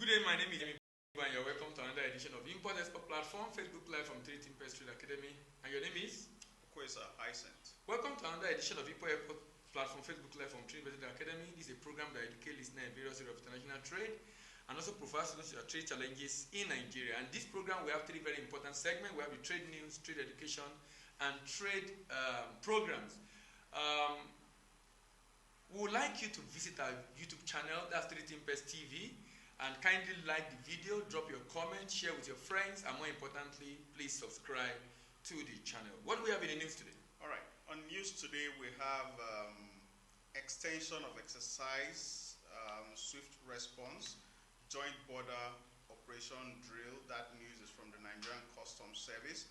Good day, my name is Jamie, and you're welcome to another edition of Import Export Platform, Facebook Live from 3 Import Trade Academy. And your name is? Kwesa Hyacinth. Welcome to another edition of Import Export Platform, Facebook Live from 3 Import Trade Academy. This is a program that educates listeners in various areas of international trade and also provides solutions to trade challenges in Nigeria. And this program, we have three very important segments. We have the trade news, trade education, and trade programs. We would like you to visit our YouTube channel, that's 3 Import TV. And kindly like the video, drop your comments, share with your friends, and more importantly, please subscribe to the channel. What do we have in the news today? All right. On news today, we have extension of exercise, swift response, joint border operation drill. That news is from the Nigerian Customs Service.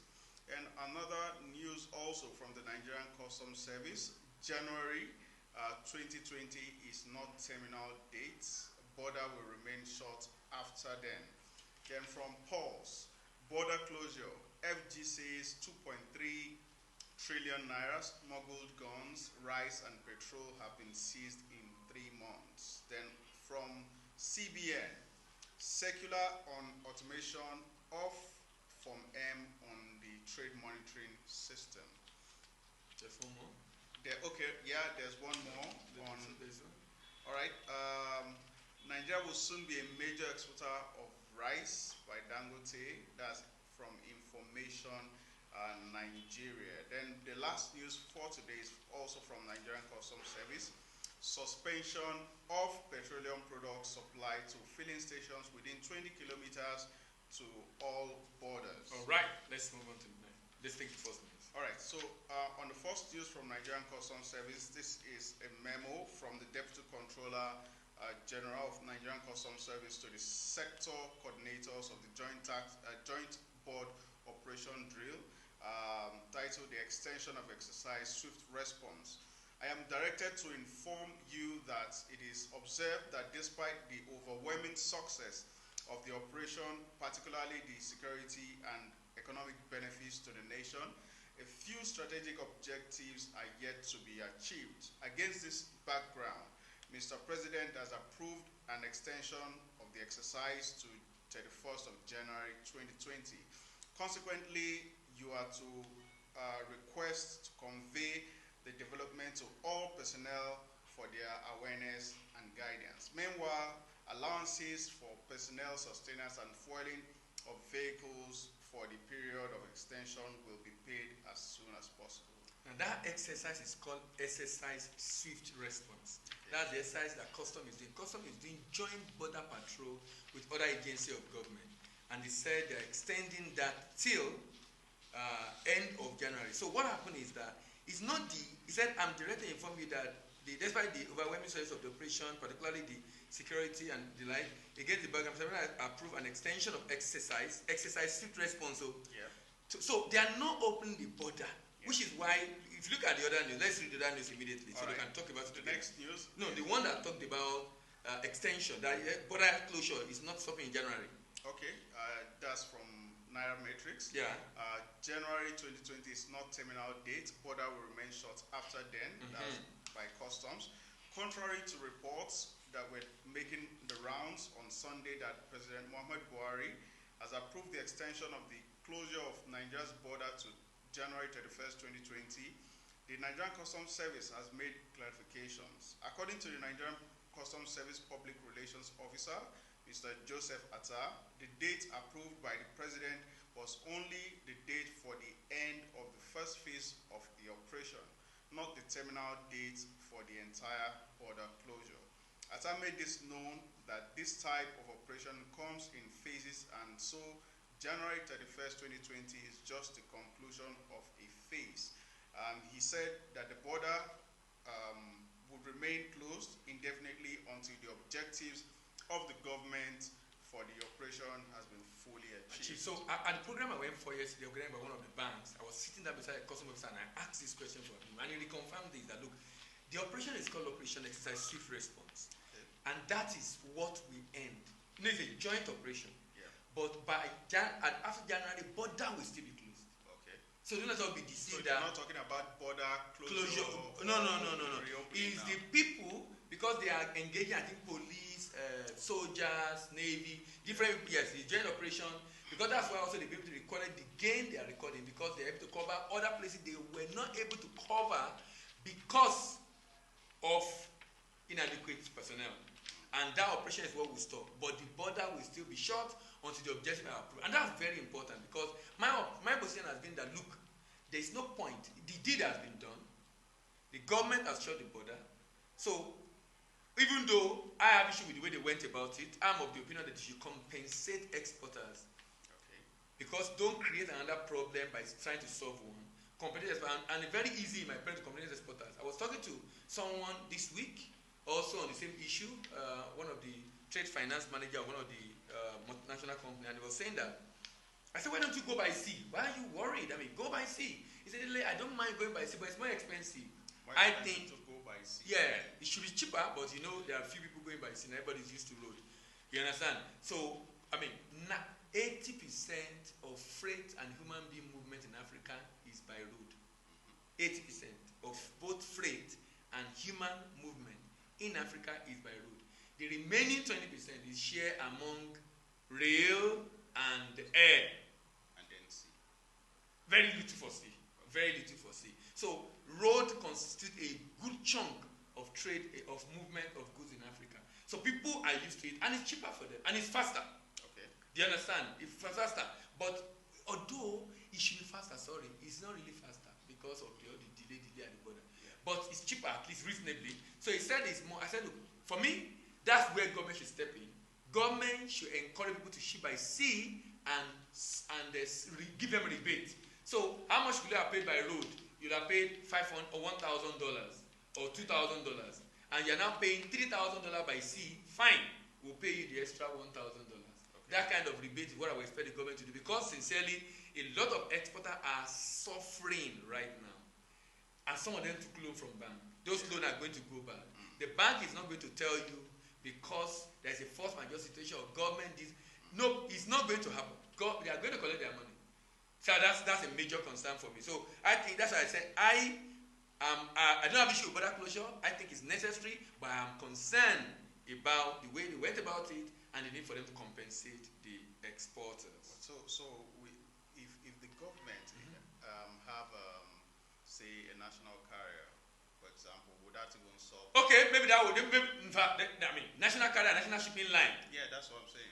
And another news also from the Nigerian Customs Service, January 2020 is not terminal dates. Border will remain short after then. Then from Pulse, border closure, FG says 2.3 trillion naira, smuggled guns, rice and petrol have been seized in 3 months. Then from CBN, circular on automation off Form M on the trade monitoring system. There's one more? There's one more. All right. Nigeria will soon be a major exporter of rice by Dangote. That's from Information Nigeria. Then the last news for today is also from Nigerian Customs Service. Suspension of petroleum products supply to filling stations within 20 kilometers to all borders. All right, let's move on to the next. Let's take the first news. All right, so on the first news from Nigerian Customs Service, this is a memo from the Deputy Controller General of Nigerian Customs Service to the sector coordinators of the Joint Board Operation Drill, titled The Extension of Exercise Swift Response. I am directed to inform you that it is observed that despite the overwhelming success of the operation, particularly the security and economic benefits to the nation, a few strategic objectives are yet to be achieved. Against this background, Mr. President has approved an extension of the exercise to 31st of January 2020. Consequently, you are to request to convey the development to all personnel for their awareness and guidance. Meanwhile, allowances for personnel sustenance and fueling of vehicles for the period of extension will be paid as soon as possible. Now that exercise is called exercise swift response. That's the exercise that Customs is doing. Customs is doing joint border patrol with other agencies of government. And they said they're extending that till end of January. So what happened is that it's not he said, I'm directly informing you that despite the overwhelming success of the operation, particularly the security and the like, against the background, I approve an extension of exercise swift response. So they are not opening the border. Which is why, if you look at the other news, let's read the other news immediately so we can talk about it. The next news? No, the one that talked about extension, that border closure is not stopping in January. Okay, that's from Naira Matrix. Yeah. January 2020 is not terminal date. Border will remain short after then. That's by Customs. Contrary to reports that were making the rounds on Sunday that President Muhammad Buhari has approved the extension of the closure of Nigeria's border to January 31st, 2020, the Nigerian Customs Service has made clarifications. According to the Nigerian Customs Service Public Relations Officer, Mr. Joseph Atta, the date approved by the President was only the date for the end of the first phase of the operation, not the terminal date for the entire border closure. Atta made this known that this type of operation comes in phases, and so January 31st, 2020 is just the conclusion of a phase. He said that the border would remain closed indefinitely until the objectives of the government for the operation has been fully achieved. So at the program I went for yesterday, organized by one of the banks, I was sitting there beside a customer officer and I asked this question for him, and he reconfirmed this, that look, the operation is called Operation Exercise Swift Response. Okay. And that is what we end. No, it's a joint operation. But after January, border will still be closed. Okay. So do not all be deceived. So you're not talking about border closure. No. It's the people, because they are engaging, I think, police, soldiers, navy, different, yes, the joint operation, because that's why also they be able to record the gain they are recording, because they're able to cover other places they were not able to cover because of inadequate personnel. And that operation is what will stop. But the border will still be shut until the objectives are approved. And that's very important, because my position has been that, look, there is no point. The deed has been done. The government has shut the border. So, even though I have issue with the way they went about it, I'm of the opinion that they should compensate exporters. Okay. Because don't create another problem by trying to solve one. Compensate exporters, and it's very easy in my plan to compensate exporters. I was talking to someone this week, also on the same issue, one of the trade finance manager of one of the multinational company, and he was saying that, I said, why don't you go by sea? Why are you worried? I mean, go by sea. He said, I don't mind going by sea, but it's more expensive. I think to go by sea. Yeah, it should be cheaper, but you know there are few people going by sea. Everybody's used to road. You understand? So I mean, 80% of freight and human being movement in Africa is by road. 80% of both freight and human movement in Africa is by road. The remaining 20% is shared among rail and air. And then sea. Very little for sea. Very little for sea. So road constitute a good chunk of trade, of movement of goods in Africa. So people are used to it, and it's cheaper for them, and it's faster. Okay. Do you understand? It's faster. But although it should be faster, sorry, it's not really faster because of the delay at the border. Yeah. But it's cheaper, at least reasonably. So he said it's more. I said, look, for me, that's where government should step in. Government should encourage people to ship by sea and give them rebate. So how much will you have paid by road? You'll have paid $500 or $1,000 or $2,000, and you're now paying $3,000 by sea. Fine, we'll pay you the extra $1,000. Okay. That kind of rebate is what I would expect the government to do, because sincerely, a lot of exporters are suffering right now, and some of them took loan from bank. Those loans are going to go back. The bank is not going to tell you because there's a force majeure situation of government. No, it's not going to happen. They are going to collect their money. So that's a major concern for me. So I think that's why I said I don't have issue with border closure. I think it's necessary, but I'm concerned about the way they went about it and the need for them to compensate the exporters. So if the government have say a national carrier, for example, would that even solve? Okay, maybe that would. In fact, I mean, national carrier, national shipping line. Yeah, that's what I'm saying.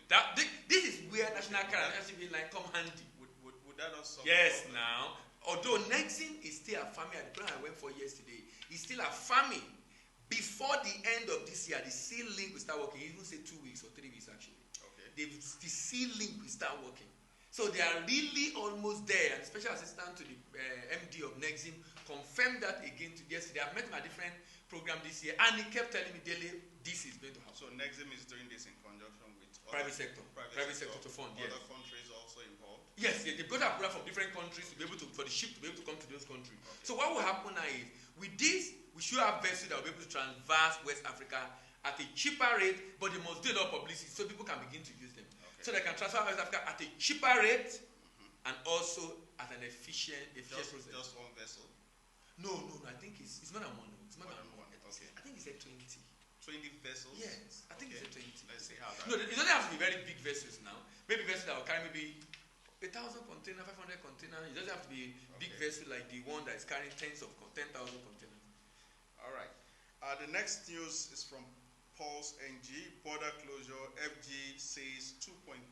This is where national carrier, national shipping line come handy. Would that not solve? Yes, now. Although Nexim is still a farming, at the plan I went for yesterday, it's still a farming. Before the end of this year, the sea link will start working. He even say 2 weeks or 3 weeks actually. Okay. The sea link will start working. So they are really almost there. And special assistant to the MD of Nexim confirmed that again yesterday. I've met him at a different program this year, and he kept telling me daily, this is going to happen. So Nexim is doing this in conjunction with private sector to fund. Other Yes. countries also involved. Yes, they've got approval from different countries to be able to, for the ship to be able to come to those countries. Okay. So what will happen now is, with this, we should have vessels that will be able to transverse West Africa at a cheaper rate, but they must do a lot of publicity so people can begin to use them. Okay. So they can transfer West Africa at a cheaper rate and also at an efficient process. Just one vessel? No, I think it's not a mono. It's not a mono. Okay. I think it's a 20. 20 vessels? Yes, I think it's a 20. Let's see how that. No, it doesn't have to be very big vessels now. Maybe vessels that will carry maybe 1,000 containers, 500 containers. It doesn't have to be big vessel like the one that is carrying 10,000 containers. All right. The next news is from Pulse NG. Border closure. FG says 2.3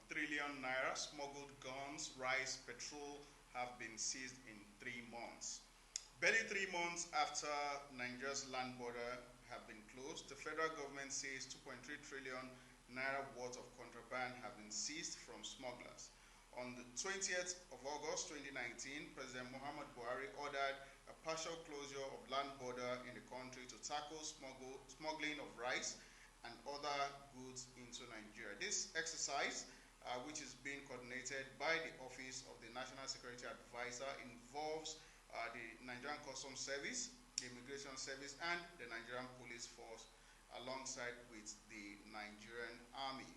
trillion naira smuggled guns, rice, petrol have been seized in 3 months. Barely 3 months after Nigeria's land border have been closed, the federal government says 2.3 trillion naira worth of contraband have been seized from smugglers. On the 20th of August 2019, President Muhammad Buhari ordered a partial closure of land border in the country to tackle smuggling of rice and other goods into Nigeria. This exercise, which is being coordinated by the Office of the National Security Advisor, involves the Nigerian Customs Service, the Immigration Service, and the Nigerian Police Force, alongside with the Nigerian Army.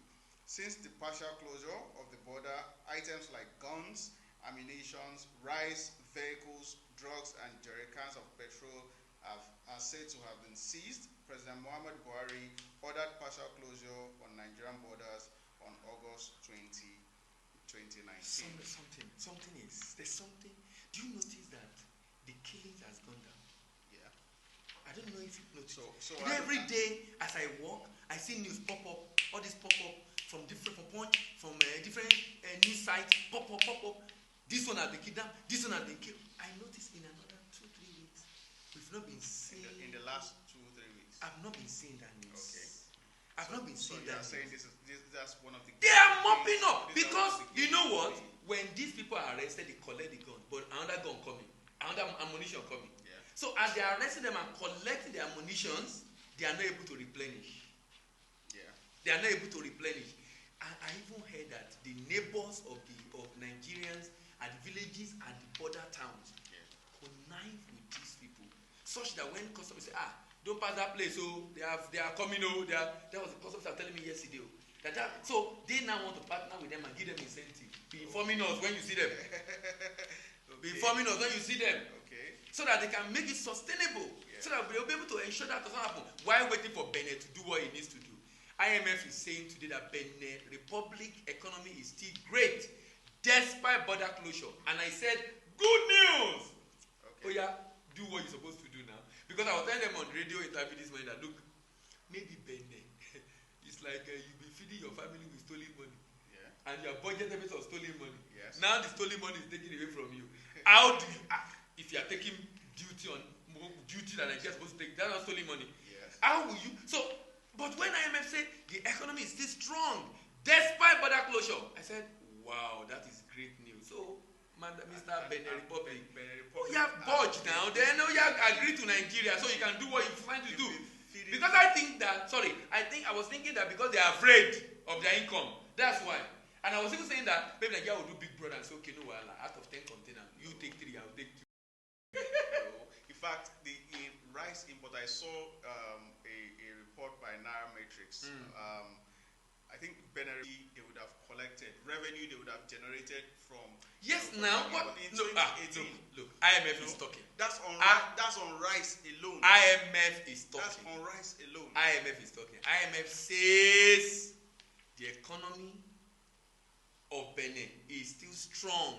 Since the partial closure of the border, items like guns, ammunition, rice, vehicles, drugs, and jerrycans of petrol are said to have been seized. President Muhammad Buhari ordered partial closure on Nigerian borders on August 2019. There's something. Do you notice that the killings has gone down? Yeah. I don't know if you notice. So every day as I walk, I see news pop up. All this pop up from Punch, from different news sites. Pop up. This one has been kidnapped. This one has been killed. I noticed in another 2-3 weeks, we've not been seeing. In the last 2-3 weeks. I've not been seeing that news. Okay. I've not been seeing that. So you are saying that's one of the. They are mopping up because you know what? When these people are arrested, they collect the gun, but another gun coming, another ammunition coming. Yeah. So as they are arresting them and collecting the ammunitions, they are not able to replenish. Yeah. They are not able to replenish. And I even heard that the neighbors of Nigerians at the villages and the border towns connive with these people, such that when customers say, don't pass that place, they are coming, that was the customers are telling me yesterday. So they now want to partner with them and give them incentive. Be informing us when you see them. Okay. Be informing us when you see them. Okay. So that they can make it sustainable. Yeah. So that we'll be able to ensure that doesn't happen. While waiting for Benin to do what it needs to do. IMF is saying today that Benin Republic economy is still great despite border closure. And I said, good news! Okay. Oh yeah, do what you're supposed to do now. Because I was telling them on radio interview this morning that look, maybe Benin, it's like you'll be feeding your family with stolen money. Yeah. And your budget based on stolen money. Yes. Now the stolen money is taken away from you. How do you, if you are taking duty that I guess supposed to take, that's not stolen money. Yes. How will you? So, but when IMF said the economy is still strong despite border closure, I said, wow, that is great news. So, Mr. Benin Republic, you have budge now. Then you have agreed to Nigeria, so you can do what you're trying to do. Because I was thinking that because they are afraid of their income, that's why. And I was even saying that maybe Nigeria will do Big Brother and say, okay, no, well, out of 10 containers, you take 3, I'll take 2. In fact, the rice import, I saw a report by Nairametrics. I think Benin, they would have collected revenue they would have generated from. Yes, now, but look, IMF is talking. That's on rice alone. IMF is talking. That's on rice alone. IMF is talking. IMF says the economy of Benin is still strong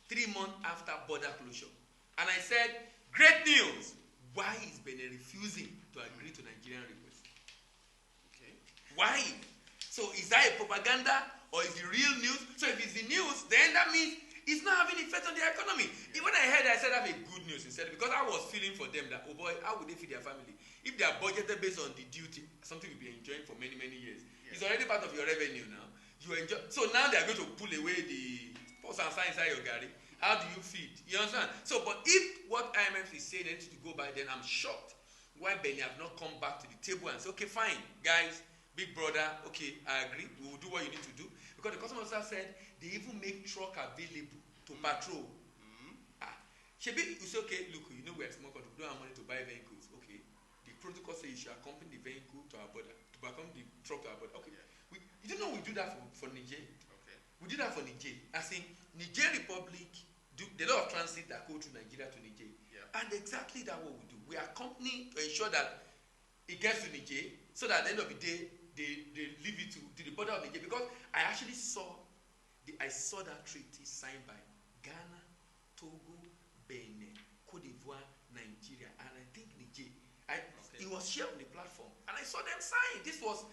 3 months after border closure. And I said, great news. Why is Benin refusing to agree to Nigerian request? Okay. Why? So is that a propaganda or is it real news? So if it's the news, then that means it's not having effect on their economy. Yeah. When I heard it, I said I have a good news instead, because I was feeling for them that, oh boy, how would they feed their family? If they are budgeted based on the duty, something you'll be enjoying for many, many years. Yeah. It's already part of your revenue now. You enjoy. So now they are going to pull away the post and sign inside your garri. How do you feed? You understand? So, but if what IMF is saying they need to go by, then I'm shocked why Benin have not come back to the table and say, okay, fine, guys, big brother, okay, I agree, we will do what you need to do. Because the customer officer said they even make truck available to patrol. Shebi, you say, okay, look, you know we're a small country, we don't have money to buy vehicles. Okay, the protocol says you should accompany the vehicle to our border, to accompany the truck to our border. Okay, yeah. You don't know we do that for Niger. Okay. We do that for Niger. I think Niger Republic, the lot of transit that go through Nigeria to Niger. Yeah. And exactly that what we do. We accompany to ensure that it gets to Niger, so that at the end of the day, they leave it to the border of Niger. Because I actually saw that treaty signed by Ghana, Togo, Benin, Cote d'Ivoire, Nigeria, and I think Niger. It was shared on the platform, and I saw them sign. This was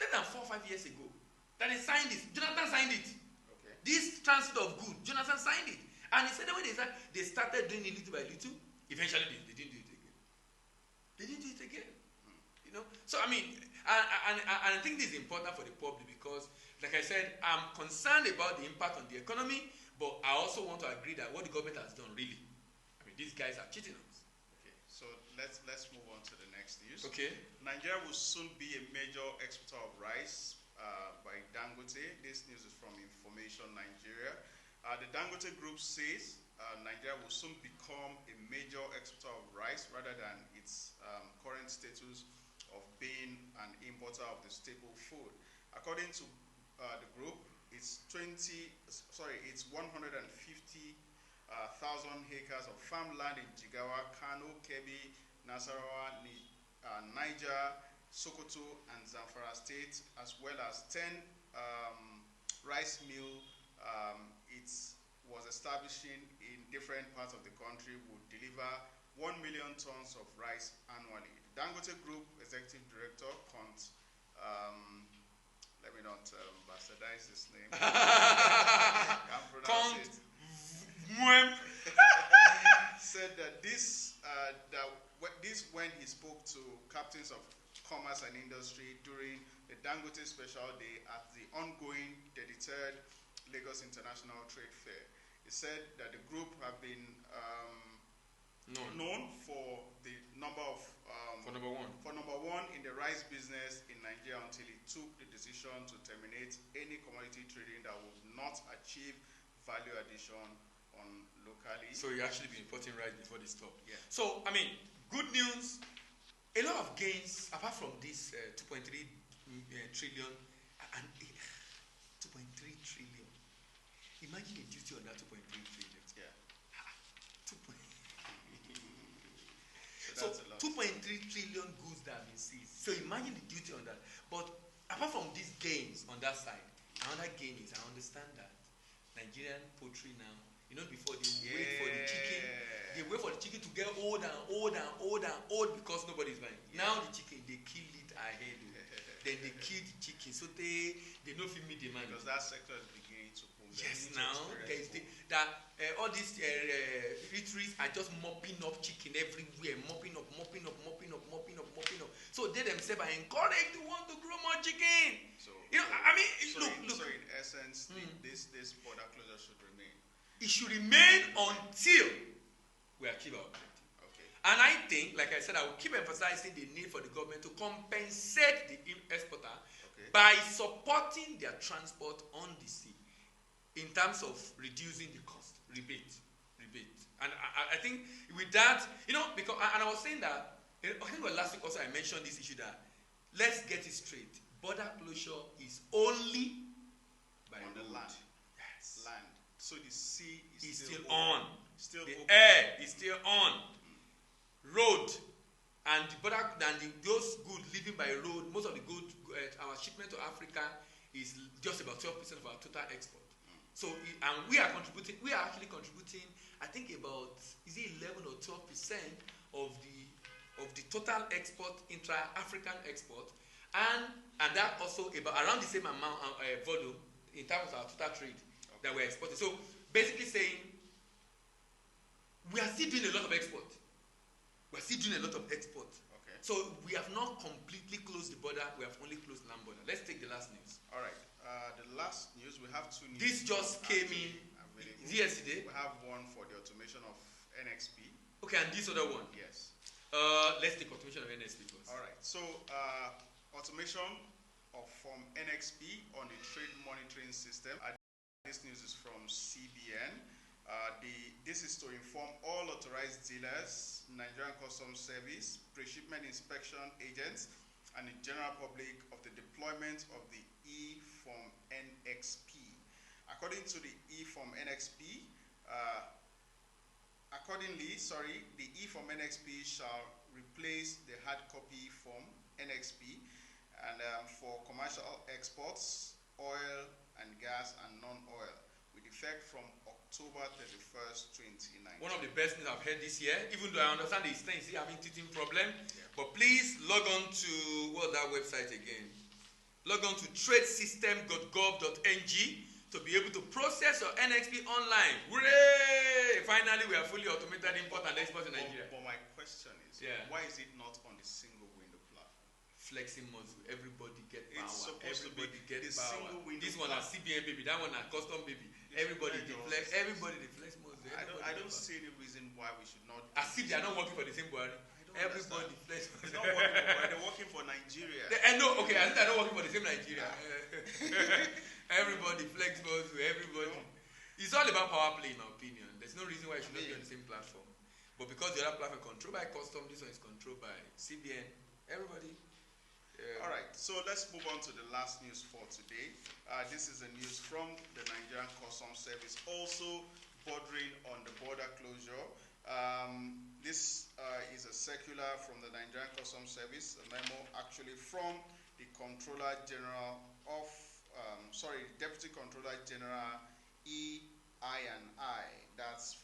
less than 4 or 5 years ago that they signed this. Jonathan signed it. Okay. This transit of goods, Jonathan signed it, and he said that when they started doing it little by little, eventually they didn't do it again. They didn't do it again. You know. So I mean, and I think this is important for the public because, like I said, I'm concerned about the impact on the economy, but I also want to agree that what the government has done really, I mean, these guys are cheating us. Okay, so let's move on to the next news. Okay. Nigeria will soon be a major exporter of rice by Dangote. This news is from Information Nigeria. The Dangote Group says Nigeria will soon become a major exporter of rice rather than its current status of being an importer of the staple food. According to the group, it's 150 1,000 acres of farmland in Jigawa, Kano, Kebbi, Nasarawa, Niger, Sokoto, and Zamfara State, as well as 10 rice mill. It was establishing in different parts of the country, would deliver 1 million tons of rice annually. The Dangote Group Executive Director, let me not bastardize his name. Can't pronounce it. Said that this when he spoke to captains of commerce and industry during the Dangote Special Day at the ongoing 33rd Lagos International Trade Fair. He said that the group have been known for the number of for number one in the rice business in Nigeria until it took the decision to terminate any commodity trading that would not achieve value addition on locally. So you actually been importing rice before they stop. Yeah. So I mean, good news. A lot of gains apart from this 2.3 trillion and 2.3 trillion. Imagine the duty on that 2.3 trillion. Yeah. So 2.3 trillion goods that have been seized. So imagine the duty on that. But apart from these gains on that side, another gain is I understand that Nigerian poultry now, you know, before they wait for the chicken, they wait for the chicken to get old and old and old and old because nobody's buying. Yeah. Now the chicken, they kill it ahead. Then they kill the chicken, so they don't fit meet demand. Because that sector is beginning to boom. Yes, now all these eateries are just mopping up chicken everywhere, mopping up. So they themselves are encouraged to want to grow more chicken. So you know, I mean, look. So in essence, this border closure should remain. It should remain until we achieve our objective. Okay. And I think, like I said, I will keep emphasizing the need for the government to compensate the exporter by supporting their transport on the sea in terms of reducing the cost, rebate. And I think with that, you know, because and I was saying that, I think last week also I mentioned this issue that let's get it straight. Border closure is only by on the road. land. Yes. Land. So the sea is still on. Still the open. air is still on. Road and the border and those goods living by road, most of the goods, our shipment to Africa is just about 12% of our total export. So and we are actually contributing, I think about 11 or 12% of the total export, intra-African export, and that also about around the same amount volume in terms of our total trade that we're exporting. So basically saying we are still doing a lot of export. Okay. So we have not completely closed the border. We have only closed land border. Let's take the last news. All right. The last news, we have two news. This just came in yesterday. We have one for the automation of NXP. Okay, and this other one? Yes. Let's take automation of NXP first. All right. So automation from NXP on the trade monitoring system. This news is from CBN. This is to inform all authorized dealers, Nigerian Customs Service, pre-shipment inspection agents, and the general public of the deployment of the E-Form NXP. According to the E-Form NXP, the E-Form NXP shall replace the hard copy form NXP, and for commercial exports, oil and gas and non-oil, with effect from October 31st, 2019. One of the best things I've heard this year, even though I understand the extent is having teething problem, but please log on to that website again. Log on to tradesystem.gov.ng to be able to process your NXP online. Hooray! Finally, we are fully automated import and export in Nigeria. But my question is, why is it not on the single window platform? Flexing muscle, everybody get power. It's supposed everybody to be get the power. single window This one has CBN baby, that one has custom baby. Everybody deflex. Everybody deflex muscle. I don't see any reason why we should not. As if they are not working for the same Buhari. Everybody deflex muscle. They're not working for Buhari. They're working for Nigeria. I know. Okay, I think they're not working for the same Nigeria. Everybody flex muscle. Everybody. It's all about power play, in my opinion. There's no reason why it should not be on the same platform. But because the other platform is controlled by custom, this one is controlled by CBN. Everybody. All right, so let's move on to the last news for today. This is a news from the Nigerian Customs Service. Also, bordering on the border closure. This is a circular from the Nigerian Customs Service, a memo actually from the Controller General of, Deputy Controller General EI&I. That's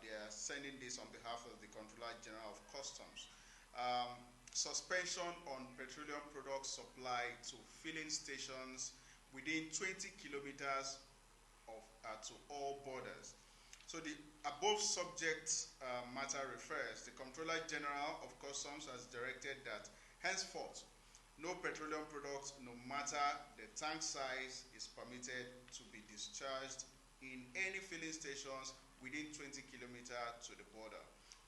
they are sending this on behalf of the Controller General of Customs. Suspension on petroleum product supply to filling stations within 20 kilometers of to all borders. So the above subject matter refers, the Controller General of Customs has directed that henceforth, no petroleum product, no matter the tank size, is permitted to be discharged in any filling stations within 20 kilometers to the border.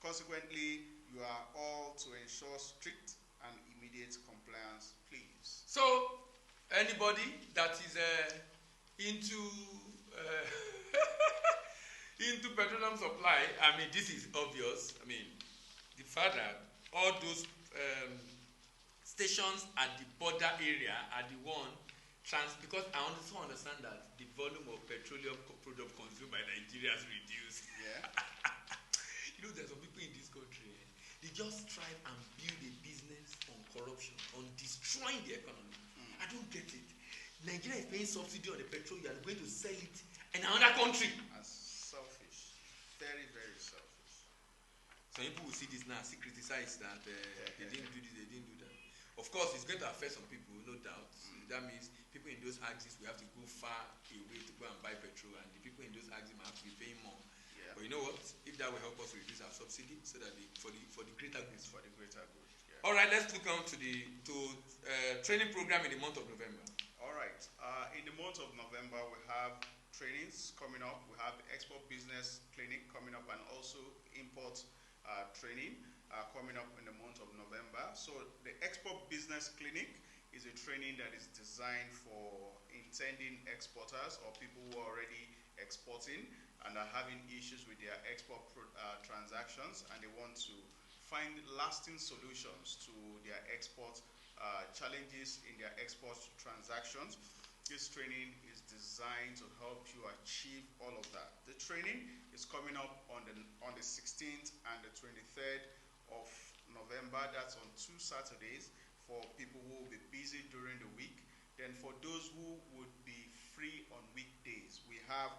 Consequently, you are all to ensure strict and immediate compliance, please. So, anybody that is into into petroleum supply, I mean, this is obvious. I mean, the fact that all those stations at the border area are the one because I also understand that the volume of petroleum product consumed by Nigeria has reduced. Yeah. You know, there's some people in this country, they just strive and build a business on corruption, on destroying the economy. I don't get it. Nigeria is paying subsidy on the petrol, you are going to sell it in another country. That's selfish. Very, very selfish. Some people will see this now, see criticize that they didn't do this, they didn't do that. Of course, it's going to affect some people, no doubt. That means people in those axes will have to go far away to go and buy petrol, and the people in those axes might have to be paying more. Yeah. But you know what? If that will help us reduce our subsidy, so that for the greater good. For the greater good. Yeah. All right, let's look on to the training program in the month of November. All right. In the month of November, we have trainings coming up. We have the Export Business Clinic coming up, and also import training coming up in the month of November. So the Export Business Clinic is a training that is designed for intending exporters or people who are already exporting and are having issues with their export transactions, and they want to find lasting solutions to their export challenges in their export transactions. This training is designed to help you achieve all of that. The training is coming up on the 16th and the 23rd of November. That's on 2 Saturdays for people who will be busy during the week. Then for those who would be free on weekdays, we have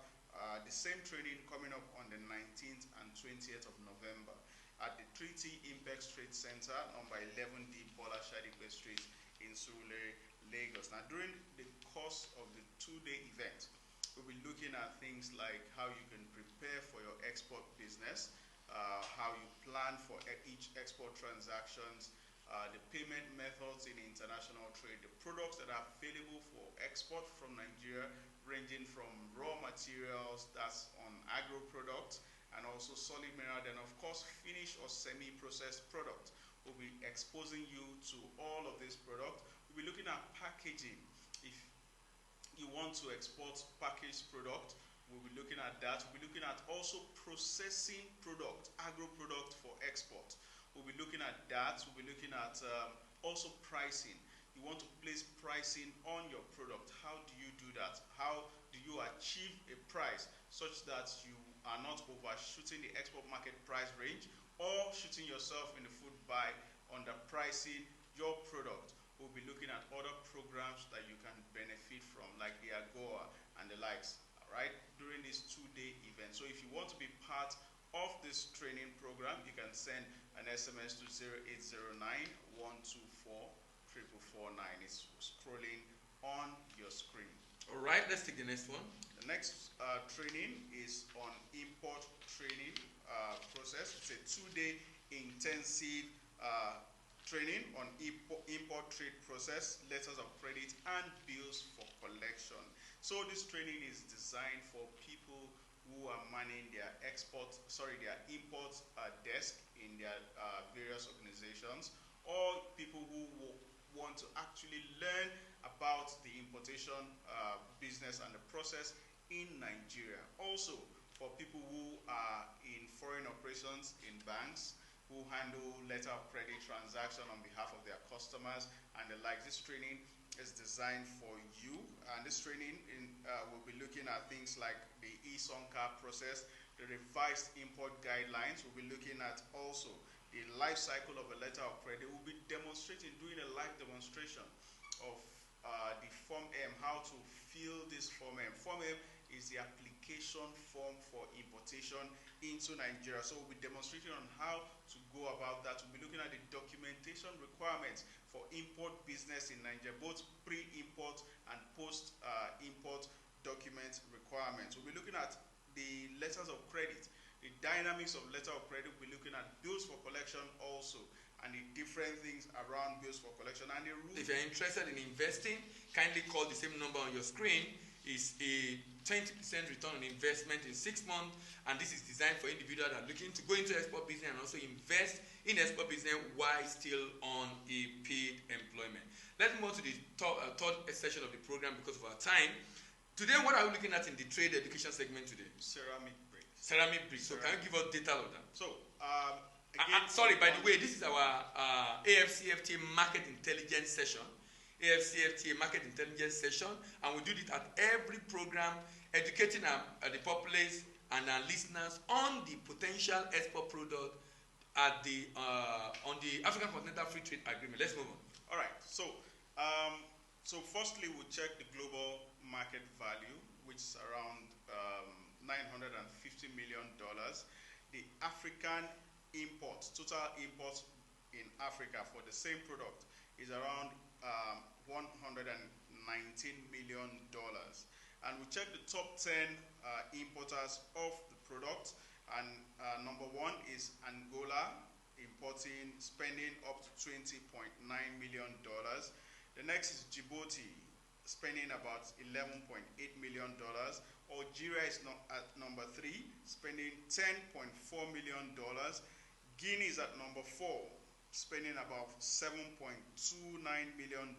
the same training coming up on the 19th and 20th of November at the Treaty Impex Trade Center, number 11D Bola Shadipe Street in Surulere, Lagos. Now, during the course of the 2-day event, we'll be looking at things like how you can prepare for your export business, how you plan for each export transactions, the payment methods in international trade, the products that are available for export from Nigeria, ranging from raw materials, that's on agro products, and also solid mineral, then of course finished or semi-processed product. We'll be exposing you to all of these products. We'll be looking at packaging. If you want to export packaged product, we'll be looking at that. We'll be looking at also processing product, agro product for export. We'll be looking at that. We'll be looking at also pricing. You want to place pricing on your product. How do you do that? How do you achieve a price such that you are not overshooting the export market price range or shooting yourself in the foot by underpricing your product? We'll be looking at other programs that you can benefit from, like the AGOA and the likes, all right, during this 2-day event. So if you want to be part of this training program, you can send an SMS to 0809-124-4449. It's scrolling on your screen. All right, let's take the next one. The next training is on import training process. It's a 2-day intensive training on import trade process, letters of credit, and bills for collection. So this training is designed for people who are manning their import desk in their various organizations, or people who want to actually learn about the importation business and the process in Nigeria. Also, for people who are in foreign operations in banks, who handle letter of credit transaction on behalf of their customers and the like. This training is designed for you, and this training will be looking at things like the e-Sonka process, the revised import guidelines. We'll be looking at also the life cycle of a letter of credit. We'll be demonstrating, doing a live demonstration of the Form M, how to fill this Form M. Form M is the application form for importation into Nigeria. So we'll be demonstrating on how to go about that. We'll be looking at the documentation requirements for import business in Nigeria, both pre-import and post-import document requirements. We'll be looking at the letters of credit, the dynamics of letter of credit. We'll be looking at bills for collection also, and the different things around bills for collection and the rules. If you're interested in investing, kindly call the same number on your screen. It's a 20% return on investment in 6 months, and this is designed for individuals that are looking to go into export business and also invest in export business while still on a paid employment. Let's move on to the third session of the program because of our time. Today, what are we looking at in the trade education segment today? Ceramic bricks. Ceramic bricks. So can you give us detail of that? So, sorry, by the way, this is our AFCFTA Market Intelligence session. AFCFTA Market Intelligence session, and we do it at every program, educating the populace and our listeners on the potential export product at the on the African Continental Free Trade Agreement. Let's move on. All right. So, firstly, we'll check the global market value, which is around $950 million. The African imports, total imports in Africa for the same product is around $119 million. And we check the top 10 importers of the product, and number 1 is Angola, spending up to $20.9 million. The next is Djibouti, spending about $11.8 million. Algeria is at number 3, spending $10.4 million. Guinea is at number 4, spending about $7.29 million.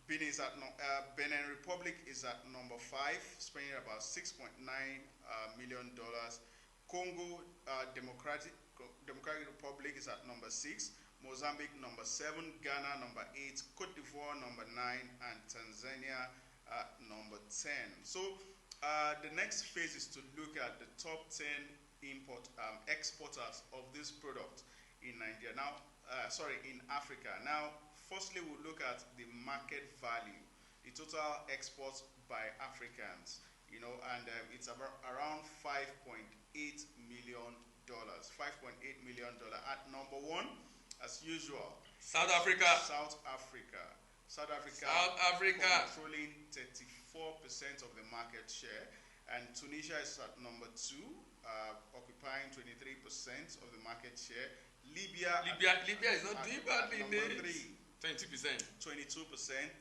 Benin Republic is at number 5, spending about $6.9 million. Congo Democratic Republic is at number 6, Mozambique number 7, Ghana number 8, Cote d'Ivoire number 9, and Tanzania number 10. So the next phase is to look at the top 10 exporters of this product in Nigeria. Now, in Africa. Now, firstly, we'll look at the market value, the total exports by Africans, and it's around $5.8 million. $5.8 million. At number 1, as usual, South Africa. Controlling 34% of the market share, and Tunisia is at number 2, occupying 23% of the market share. Libya is not doing badly. Number 3, 20%. 22%.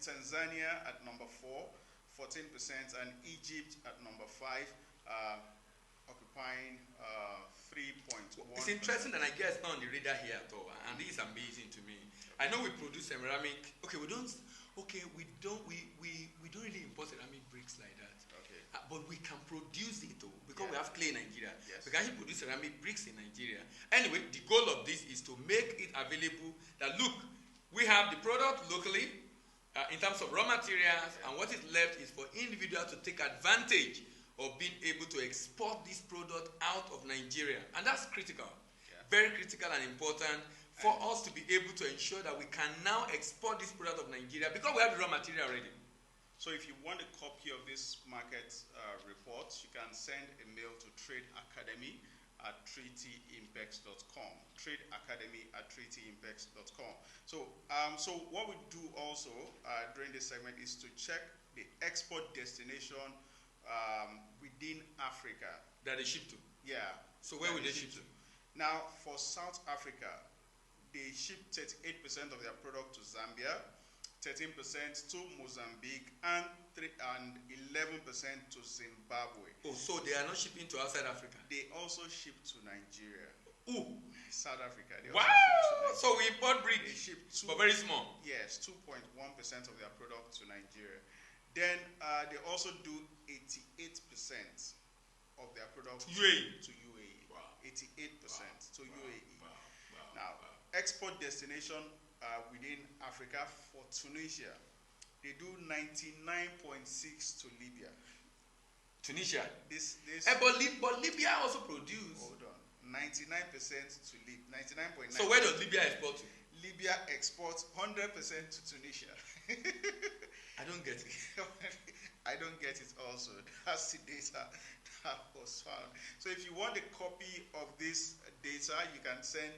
Tanzania at number 4, 14%, and Egypt at number 5, occupying 3.1%. It's interesting that Nigeria is not on the radar here at all, and this is amazing to me. I know we produce ceramic. We don't really import ceramic bricks like that. Okay. But we can produce it though, because we have clay in Nigeria. Yes. We can actually produce ceramic bricks in Nigeria. Anyway, the goal of this is to make it available that look, we have the product locally in terms of raw materials, and what is left is for individuals to take advantage of being able to export this product out of Nigeria. And that's critical, very critical and important for us to be able to ensure that we can now export this product of Nigeria because we have the raw material already. So if you want a copy of this market report, you can send a mail to tradeacademy@treatyimpex.com. tradeacademy@treatyimpex.com. So what we do also during this segment is to check the export destination within Africa that they ship to. Yeah. So where will they ship to? Now, for South Africa, they ship 38% of their product to Zambia, 13% to Mozambique, and 11% to Zimbabwe. Oh, so they are not shipping to outside Africa? They also ship to Nigeria. Ooh. South Africa. Wow! So we import bricks, but very small. Yes, 2.1% of their product to Nigeria. Then they also do 88% of their product to UAE. Wow. 88% to UAE. Now, export destination within Africa for Tunisia, they do 99.6 to Libya. Tunisia. But Libya also produce. Hold on. 99% to Libya. 99.9%. So where does Libya export to? Libya exports 100% to Tunisia. I don't get it. I don't get it also. That's the data that was found. So if you want a copy of this data, you can send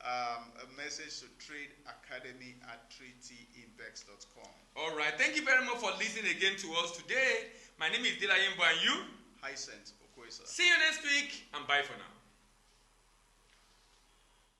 a message to tradeacademy@3tinvex.com. All right. Thank you very much for listening again to us today. My name is Dilayembo and you? Hyacinth Okwesa. See you next week and bye for now.